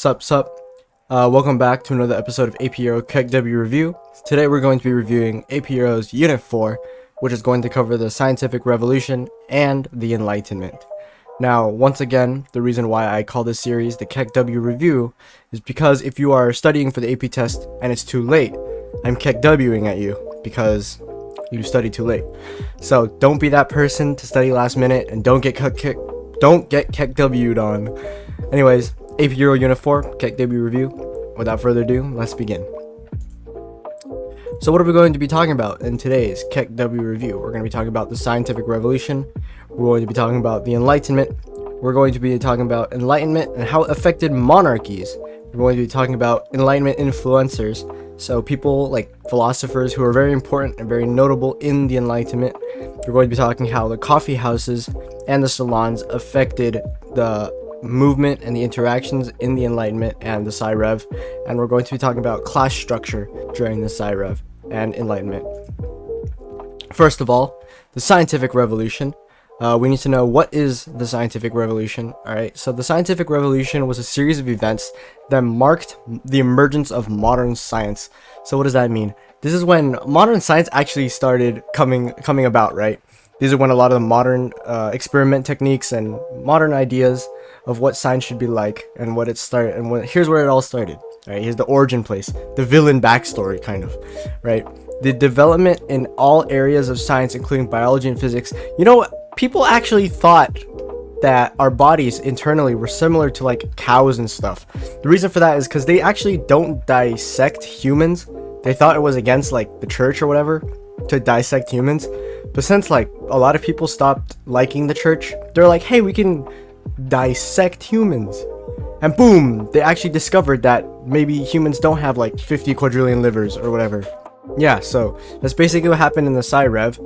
Sup. Welcome back to another episode of AP Euro kekw Review. Today we're going to be reviewing AP Euro's Unit 4, which is going to cover the Scientific Revolution and the Enlightenment. Now, once again, the reason why I call this series the kekw Review is because if you are studying for the AP test and it's too late, I'm kekwing at you because you studied too late. So don't be that person to study last minute and don't get kekw'd on. Anyways, AP Euro Unit 4, kekw Review. Without further ado, let's begin. So what are we going to be talking about in today's kekw Review? We're going to be talking about the Scientific Revolution. We're going to be talking about the Enlightenment. We're going to be talking about Enlightenment and how it affected monarchies. We're going to be talking about Enlightenment Influencers. So people like philosophers who are very important and very notable in the Enlightenment. We're going to be talking how the coffee houses and the salons affected the movement and the interactions in the Enlightenment and the Sci-Rev, and we're going to be talking about class structure during the Sci-Rev and Enlightenment. First of all, the Scientific Revolution. We need to know, what is the Scientific Revolution? Alright, so the Scientific Revolution was a series of events that marked the emergence of modern science. So what does that mean? This is when modern science actually started coming about, right? These are when a lot of the modern experiment techniques and modern ideas of what science should be like and what it started, and here's where it all started. Right, here's the origin place, the villain backstory, kind of, right? The development in all areas of science, including biology and physics. You know, people actually thought that our bodies internally were similar to like cows and stuff. The reason for that is because they actually don't dissect humans. They thought it was against like the church or whatever to dissect humans. But since like a lot of people stopped liking the church, they're like, hey, we can dissect humans. And boom, they actually discovered that maybe humans don't have like 50 quadrillion livers or whatever. Yeah, so that's basically what happened in the Sci-Rev.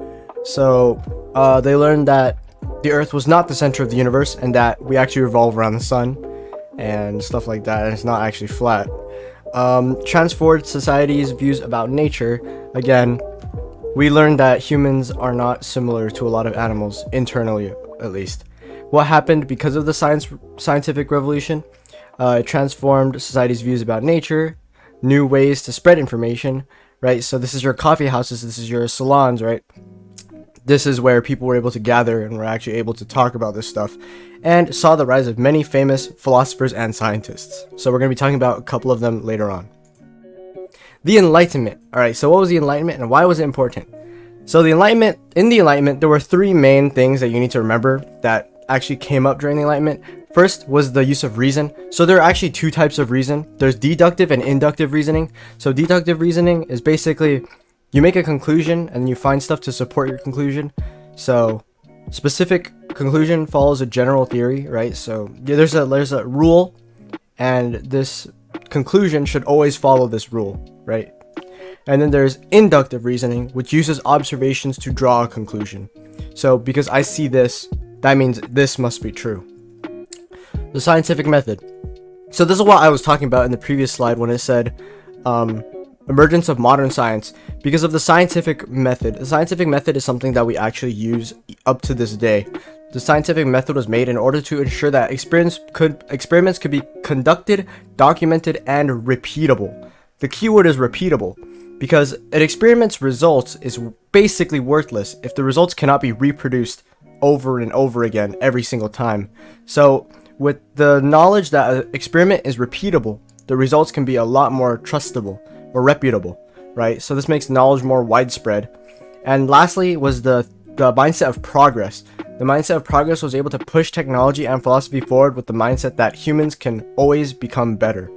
So they learned that the Earth was not the center of the universe and that we actually revolve around the sun and stuff like that, and it's not actually flat. Transformed society's views about nature. Again, we learned that humans are not similar to a lot of animals, internally at least. What happened because of the Scientific Revolution? It transformed society's views about nature, new ways to spread information, right? So this is your coffee houses, this is your salons, right? This is where people were able to gather and were actually able to talk about this stuff, and saw the rise of many famous philosophers and scientists. So we're going to be talking about a couple of them later on. The Enlightenment. Alright, so what was the Enlightenment and why was it important? So in the Enlightenment, there were three main things that you need to remember that actually came up during the Enlightenment. First was the use of reason. So there are actually two types of reason. There's deductive and inductive reasoning. So deductive reasoning is basically you make a conclusion and you find stuff to support your conclusion. So specific conclusion follows a general theory, right? So yeah, there's a rule, and this conclusion should always follow this rule, right? And then there's inductive reasoning, which uses observations to draw a conclusion. So because I see this, that means this must be true. The scientific method. So this is what I was talking about in the previous slide when it said emergence of modern science. Because of the scientific method. The scientific method is something that we actually use up to this day. The scientific method was made in order to ensure that experiments could be conducted, documented, and repeatable. The keyword is repeatable, because an experiment's results is basically worthless if the results cannot be reproduced over and over again every single time. So with the knowledge that an experiment is repeatable, the results can be a lot more trustable or reputable, right? So this makes knowledge more widespread. And lastly was the mindset of progress. The mindset of progress was able to push technology and philosophy forward with the mindset that humans can always become better.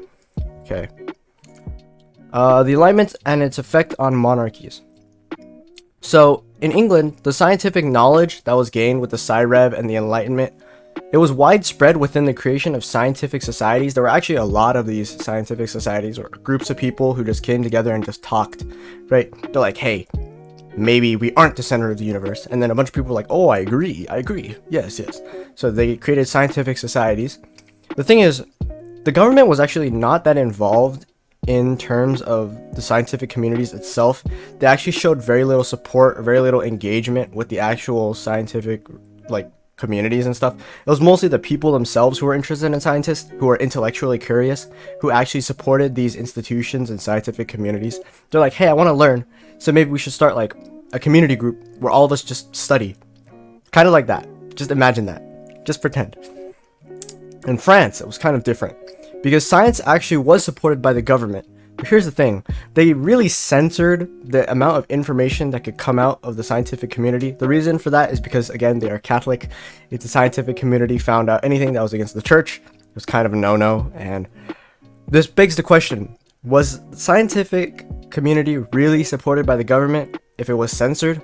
Okay. The Enlightenment and its effect on monarchies. So in England, the scientific knowledge that was gained with the Sci-Rev and the Enlightenment, it was widespread within the creation of scientific societies. There were actually a lot of these scientific societies, or groups of people who just came together and just talked, right? They're like, hey, maybe we aren't the center of the universe. And then a bunch of people were like, oh, I agree. Yes. So they created scientific societies. The thing is, the government was actually not that involved in terms of the scientific communities itself. They actually showed very little support, very little engagement with the actual scientific communities and stuff. It was mostly the people themselves who were interested in scientists, who were intellectually curious, who actually supported these institutions and scientific communities. They're like, hey, I want to learn, so maybe we should start like a community group where all of us just study. Kind of like that. Just imagine that. Just pretend. In France, it was kind of different, because science actually was supported by the government. But here's the thing, they really censored the amount of information that could come out of the scientific community. The reason for that is because, again, they are Catholic. If the scientific community found out anything that was against the church, it was kind of a no-no. And this begs the question, was the scientific community really supported by the government if it was censored?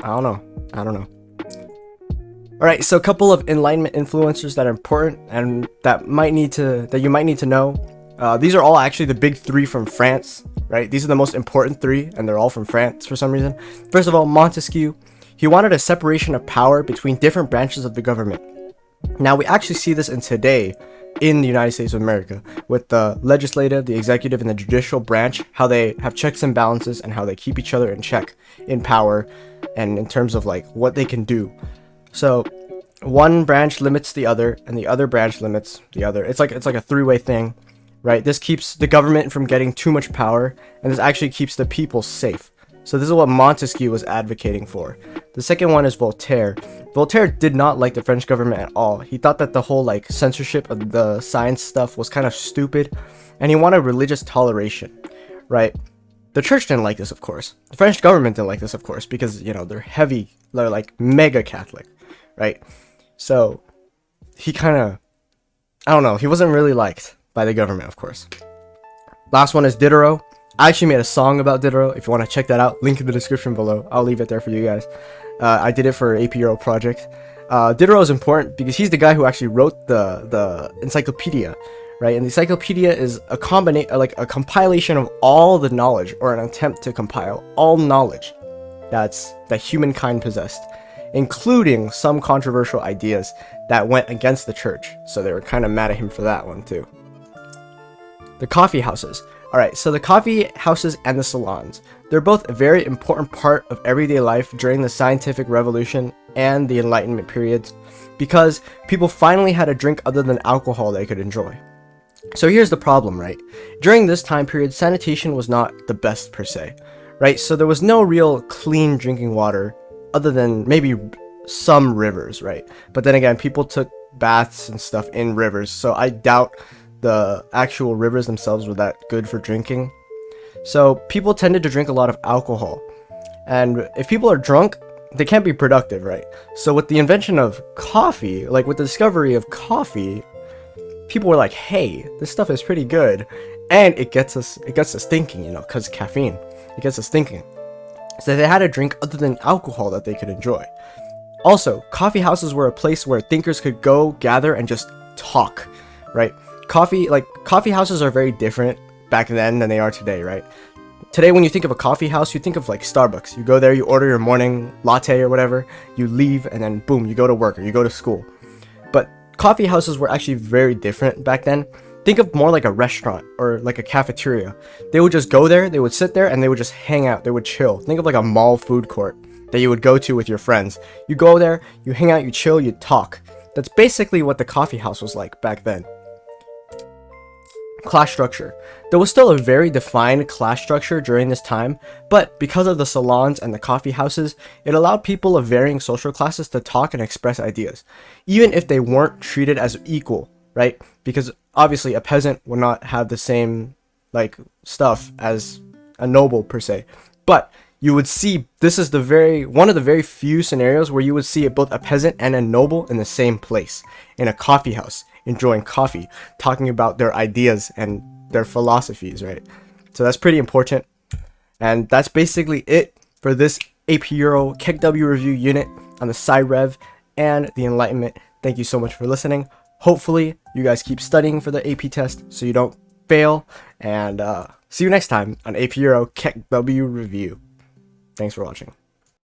I don't know. Alright, so a couple of Enlightenment influencers that are important and that you might need to know. These are all actually the big three from France, right? These are the most important three, and they're all from France for some reason. First of all, Montesquieu. He wanted a separation of power between different branches of the government. Now, we actually see this today in the United States of America with the legislative, the executive, and the judicial branch, how they have checks and balances and how they keep each other in check in power and in terms of like what they can do. So one branch limits the other and the other branch limits the other. It's like a three-way thing. Right, this keeps the government from getting too much power, and this actually keeps the people safe. So this is what Montesquieu was advocating for. The second one is Voltaire. Voltaire did not like the French government at all. He thought that the whole like censorship of the science stuff was kind of stupid, and he wanted religious toleration, right? The church didn't like this, of course. The French government didn't like this, of course, because, you know, they're like mega Catholic, right? So he kind of, I don't know, he wasn't really liked by the government, of course. Last one is Diderot. I actually made a song about Diderot. If you want to check that out, link in the description below. I'll leave it there for you guys. I did it for AP Euro project. Diderot is important because he's the guy who actually wrote the encyclopedia, right? And the encyclopedia is a compilation of all the knowledge, or an attempt to compile all knowledge that humankind possessed, including some controversial ideas that went against the church. So they were kind of mad at him for that one too. The coffee houses. Alright, so the coffee houses and the salons. They're both a very important part of everyday life during the scientific revolution and the Enlightenment periods, because people finally had a drink other than alcohol they could enjoy. So here's the problem, right? During this time period, sanitation was not the best per se, right? So there was no real clean drinking water other than maybe some rivers, right? But then again, people took baths and stuff in rivers, so I doubt the actual rivers themselves were that good for drinking. So people tended to drink a lot of alcohol, and if people are drunk, they can't be productive, right? So with the invention of coffee, like with the discovery of coffee, people were like, hey, this stuff is pretty good, and it gets us thinking, you know, because caffeine, it gets us thinking. So they had a drink other than alcohol that they could enjoy. Also, coffee houses were a place where thinkers could go gather and just talk, right? Coffee houses are very different back then than they are today, right? Today, when you think of a coffee house, you think of like Starbucks. You go there, you order your morning latte or whatever, you leave, and then boom, you go to work or you go to school. But coffee houses were actually very different back then. Think of more like a restaurant or like a cafeteria. They would just go there, they would sit there, and they would just hang out, they would chill. Think of like a mall food court that you would go to with your friends. You go there, you hang out, you chill, you talk. That's basically what the coffee house was like back then. Class structure. There was still a very defined class structure during this time, but because of the salons and the coffee houses, it allowed people of varying social classes to talk and express ideas, even if they weren't treated as equal, right? Because obviously a peasant would not have the same like stuff as a noble per se, but you would see this is one of the very few scenarios where you would see both a peasant and a noble in the same place, in a coffee house, enjoying coffee, talking about their ideas and their philosophies, right? So that's pretty important. And that's basically it for this AP Euro kekw review unit on the Sci-Rev and the Enlightenment. Thank you so much for listening. Hopefully you guys keep studying for the AP test so you don't fail, and see you next time on AP Euro kekw review. Thanks for watching.